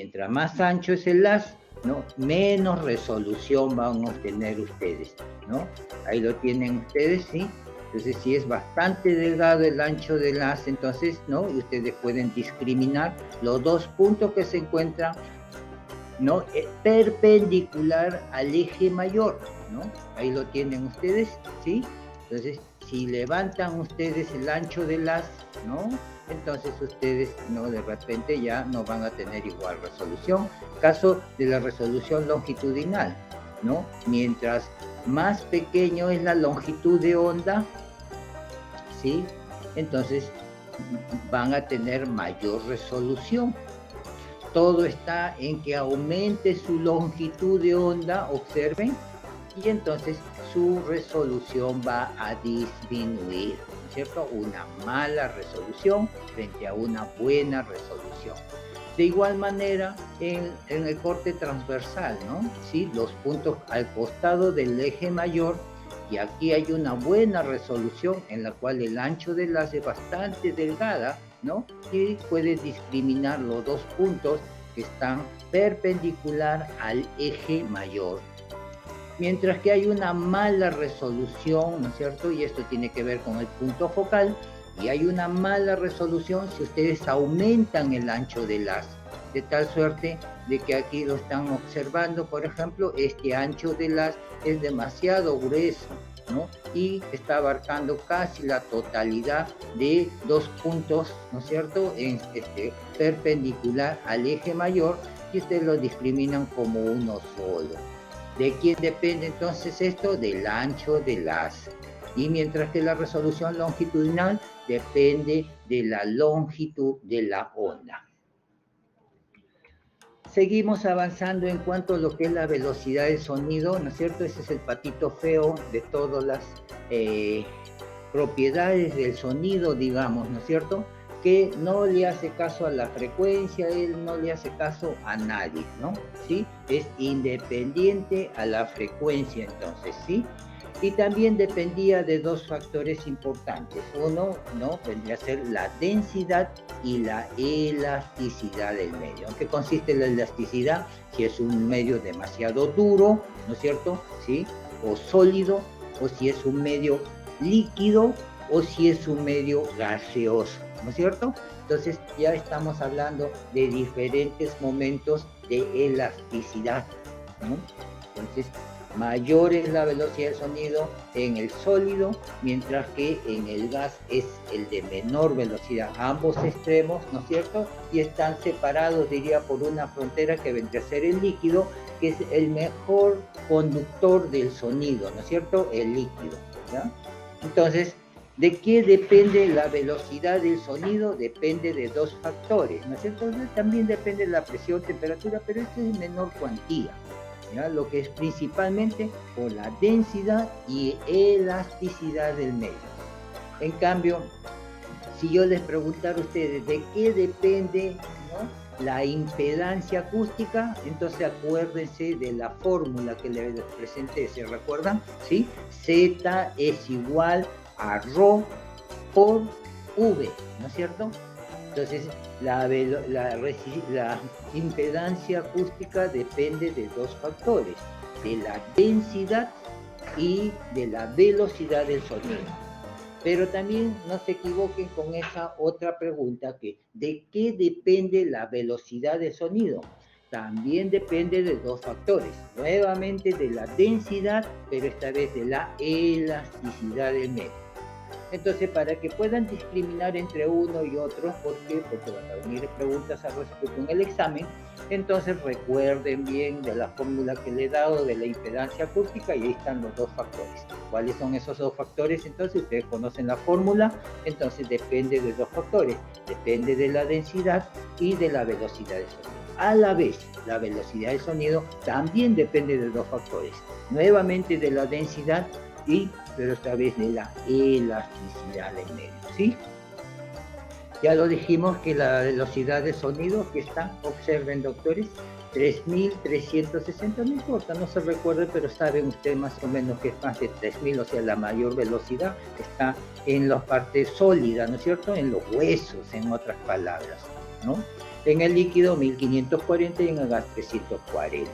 Mientras más ancho es el haz, ¿no? Menos resolución van a obtener ustedes, ¿no? Ahí lo tienen ustedes, ¿sí? Entonces, si es bastante delgado el ancho del haz, entonces, ¿no? Y ustedes pueden discriminar los dos puntos que se encuentran, ¿no? Perpendicular al eje mayor, ¿no? Ahí lo tienen ustedes, ¿sí? Entonces, si levantan ustedes el ancho del haz, ¿no? Entonces ustedes, ¿no? De repente ya no van a tener igual resolución. Caso de la resolución longitudinal, ¿no? Mientras más pequeño es la longitud de onda, ¿sí? Entonces van a tener mayor resolución. Todo está en que aumente su longitud de onda, observen, y entonces su resolución va a disminuir, ¿no es cierto? Una mala resolución frente a una buena resolución. De igual manera, en el corte transversal, ¿no? ¿Sí? Los puntos al costado del eje mayor, y aquí hay una buena resolución en la cual el ancho del haz es bastante delgada, ¿no? Y puedes discriminar los dos puntos que están perpendicular al eje mayor. Mientras que hay una mala resolución, ¿no es cierto? Y esto tiene que ver con el punto focal, y hay una mala resolución si ustedes aumentan el ancho del haz, de tal suerte de que aquí lo están observando, por ejemplo, este ancho del haz es demasiado grueso, ¿no? Y está abarcando casi la totalidad de dos puntos, ¿no es cierto?, perpendicular al eje mayor, y ustedes lo discriminan como uno solo. ¿De quién depende entonces esto? Del ancho del haz. Y mientras que la resolución longitudinal depende de la longitud de la onda. Seguimos avanzando en cuanto a lo que es la velocidad del sonido, ¿no es cierto? Ese es el patito feo de todas las propiedades del sonido, digamos, ¿no es cierto? Que no le hace caso a la frecuencia, él no le hace caso a nadie, ¿no? ¿Sí? Es independiente a la frecuencia, entonces, ¿sí? Y también dependía de dos factores importantes. Uno, ¿no?, vendría a ser la densidad y la elasticidad del medio. ¿En qué consiste la elasticidad? Si es un medio demasiado duro, ¿no es cierto?, ¿sí?, o sólido, o si es un medio líquido, o si es un medio gaseoso, ¿no es cierto? Entonces ya estamos hablando de diferentes momentos de elasticidad, ¿no? Entonces, mayor es la velocidad del sonido en el sólido, mientras que en el gas es el de menor velocidad, ambos extremos, ¿no es cierto? Y están separados, diría, por una frontera que vendría a ser el líquido, que es el mejor conductor del sonido, ¿no es cierto? El líquido, ¿ya? Entonces, ¿de qué depende la velocidad del sonido? Depende de dos factores, ¿no es cierto? También depende de la presión, temperatura, pero esto es menor cuantía, ¿ya? Lo que es principalmente por la densidad y elasticidad del medio. En cambio, si yo les preguntara a ustedes de qué depende, ¿no?, la impedancia acústica, entonces acuérdense de la fórmula que les presenté, ¿se recuerdan? ¿Sí? Z es igual a ρ por V, ¿no es cierto? Entonces, la impedancia acústica depende de dos factores, de la densidad y de la velocidad del sonido. Pero también no se equivoquen con esa otra pregunta, que ¿de qué depende la velocidad del sonido? También depende de dos factores, nuevamente de la densidad, pero esta vez de la elasticidad del medio. Entonces, para que puedan discriminar entre uno y otro, ¿por qué? Porque van a venir preguntas al respecto en el examen. Entonces, recuerden bien de la fórmula que le he dado de la impedancia acústica, y ahí están los dos factores. ¿Cuáles son esos dos factores? Entonces, ustedes conocen la fórmula. Entonces, depende de dos factores. Depende de la densidad y de la velocidad del sonido. A la vez, la velocidad del sonido también depende de dos factores. Nuevamente de la densidad pero esta vez de la elasticidad del medio, ¿sí? Ya lo dijimos que la velocidad de sonido que está, observen doctores, 3.360, no importa, no se recuerde, pero saben ustedes más o menos que es más de 3.000, o sea, la mayor velocidad está en la parte sólida, ¿no es cierto?, en los huesos, en otras palabras, ¿no? en el líquido 1540 y en el gas 340.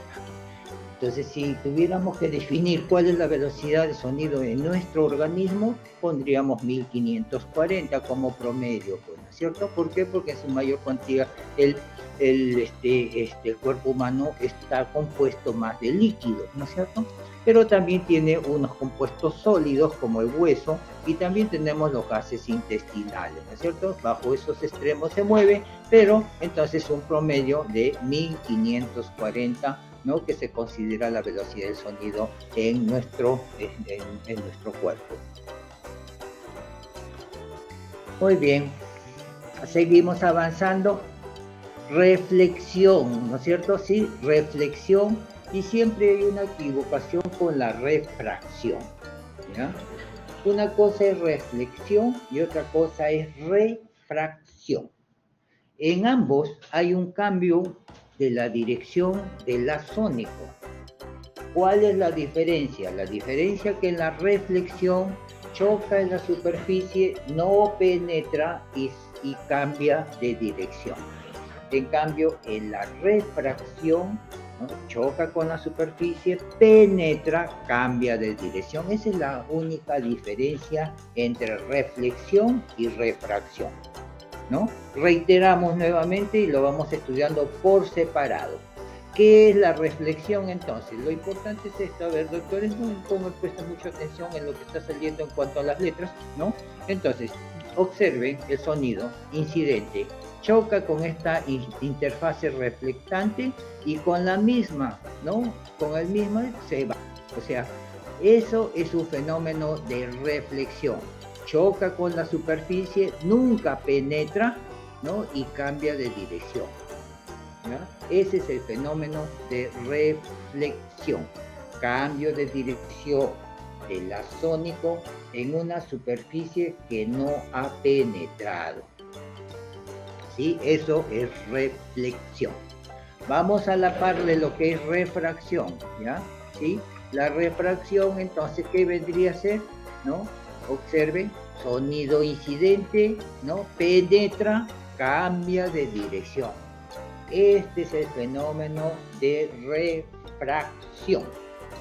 Entonces, si tuviéramos que definir cuál es la velocidad de sonido en nuestro organismo, pondríamos 1540 como promedio, pues, ¿no es cierto? ¿Por qué? Porque en su mayor cuantía el cuerpo humano está compuesto más de líquidos, ¿no es cierto? Pero también tiene unos compuestos sólidos como el hueso y también tenemos los gases intestinales, ¿no es cierto? Bajo esos extremos se mueve, pero entonces un promedio de 1540, ¿no? Que se considera la velocidad del sonido en nuestro cuerpo. Muy bien, seguimos avanzando. Reflexión, ¿no es cierto? Sí, reflexión, y siempre hay una equivocación con la refracción, ¿ya? Una cosa es reflexión y otra cosa es refracción. En ambos hay un cambio de la dirección del haz sónico. ¿Cuál es la diferencia? La diferencia es que en la reflexión choca en la superficie, no penetra y cambia de dirección. En cambio, en la refracción, ¿no? Choca con la superficie, penetra, cambia de dirección. Esa es la única diferencia entre reflexión y refracción, ¿no? Reiteramos nuevamente y lo vamos estudiando por separado. ¿Qué es la reflexión entonces? Lo importante es esto, a ver, doctores, no presten mucha atención en lo que está saliendo en cuanto a las letras, ¿no? Entonces, observen el sonido incidente, choca con esta interfase reflectante y con la misma, ¿no? Con el mismo se va. O sea, eso es un fenómeno de reflexión. Choca con la superficie, nunca penetra, ¿no? Y cambia de dirección, ¿ya? Ese es el fenómeno de reflexión. Cambio de dirección del haz sónico en una superficie que no ha penetrado. ¿Sí? Eso es reflexión. Vamos a la par de lo que es refracción, ¿ya? ¿Sí? La refracción, entonces, ¿qué vendría a ser? ¿No? Observen, sonido incidente, ¿no? Penetra, cambia de dirección. Este es el fenómeno de refracción,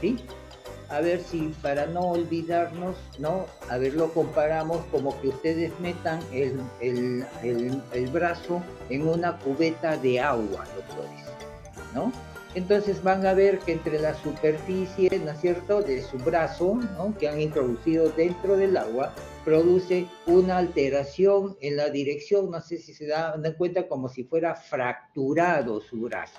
¿sí? A ver si para no olvidarnos, ¿no? A ver, lo comparamos como que ustedes metan el brazo en una cubeta de agua, doctores, ¿no? Entonces van a ver que entre la superficie, ¿no es cierto?, de su brazo, ¿no?, que han introducido dentro del agua, produce una alteración en la dirección, no sé si se dan cuenta, como si fuera fracturado su brazo,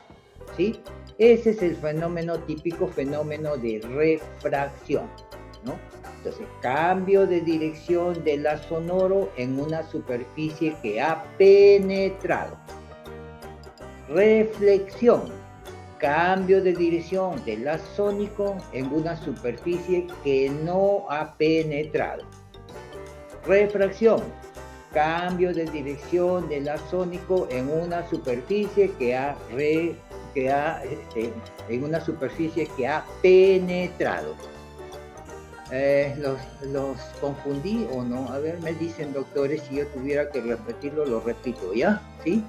¿sí? Ese es el fenómeno típico, fenómeno de refracción, ¿no? Entonces, cambio de dirección del haz sonoro en una superficie que ha penetrado. Reflexión, cambio de dirección del haz sónico en una superficie que no ha penetrado. Refracción, cambio de dirección del haz sónico en una superficie en una superficie que ha penetrado. ¿Los confundí o no? A ver, me dicen, doctores, si yo tuviera que repetirlo, lo repito, ¿ya? ¿Sí?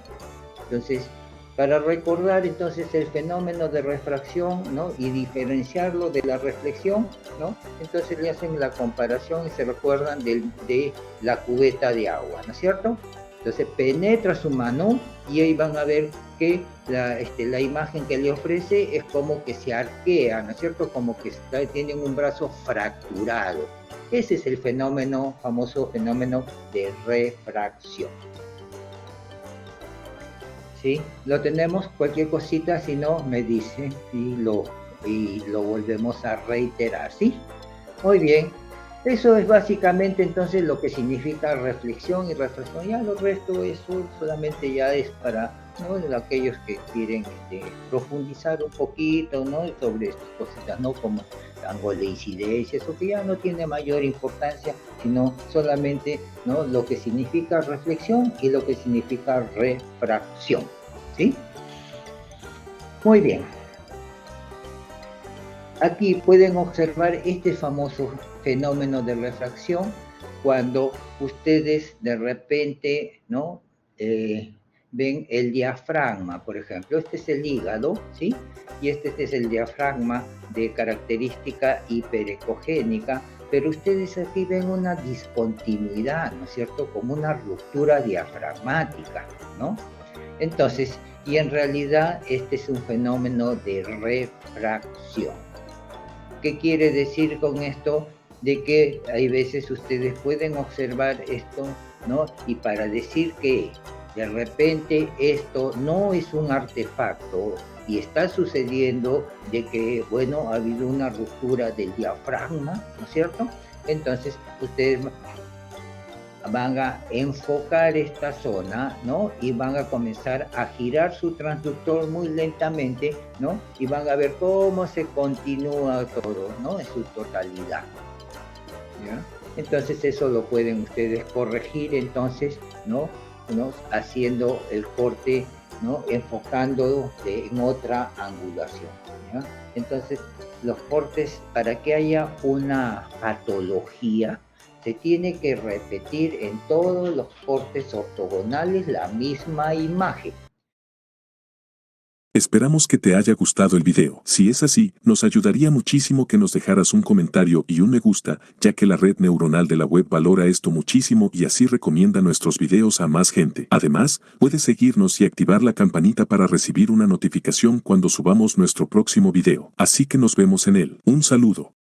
Entonces, para recordar entonces el fenómeno de refracción, ¿no?, y diferenciarlo de la reflexión, ¿no?, entonces le hacen la comparación y se recuerdan de la cubeta de agua, ¿no es cierto? Entonces penetra su mano y ahí van a ver que la imagen que le ofrece es como que se arquea, ¿no es cierto?, como que tienen un brazo fracturado. Ese es el fenómeno, famoso fenómeno de refracción. ¿Sí? Lo tenemos, cualquier cosita, si no, me dice y lo volvemos a reiterar, ¿sí? Muy bien, eso es básicamente entonces lo que significa reflexión y reflexión. Ya lo resto, eso solamente ya es para, ¿no?, aquellos que quieren profundizar un poquito, ¿no?, sobre estas cositas, ¿no?, como ángulo de incidencia, eso que ya no tiene mayor importancia, sino solamente, ¿no?, lo que significa reflexión y lo que significa refracción, ¿sí? Muy bien. Aquí pueden observar este famoso fenómeno de refracción cuando ustedes de repente, ¿no?, ven el diafragma, por ejemplo. Este es el hígado, ¿sí? Y este es el diafragma de característica hiperecogénica, pero ustedes aquí ven una discontinuidad, ¿no es cierto? Como una ruptura diafragmática, ¿no? Entonces, y en realidad este es un fenómeno de refracción. ¿Qué quiere decir con esto? De que hay veces ustedes pueden observar esto, ¿no? Y para decir que de repente esto no es un artefacto y está sucediendo de que, bueno, ha habido una ruptura del diafragma, ¿no es cierto? Entonces, ustedes van a enfocar esta zona, ¿no? Y van a comenzar a girar su transductor muy lentamente, ¿no? Y van a ver cómo se continúa todo, ¿no? En su totalidad, ¿ya? Entonces eso lo pueden ustedes corregir, entonces, ¿no? Haciendo el corte, ¿no? Enfocando en otra angulación, ¿ya? Entonces, los cortes, para que haya una patología, se tiene que repetir en todos los cortes ortogonales la misma imagen. Esperamos que te haya gustado el video. Si es así, nos ayudaría muchísimo que nos dejaras un comentario y un me gusta, ya que la red neuronal de la web valora esto muchísimo y así recomienda nuestros videos a más gente. Además, puedes seguirnos y activar la campanita para recibir una notificación cuando subamos nuestro próximo video. Así que nos vemos en él. Un saludo.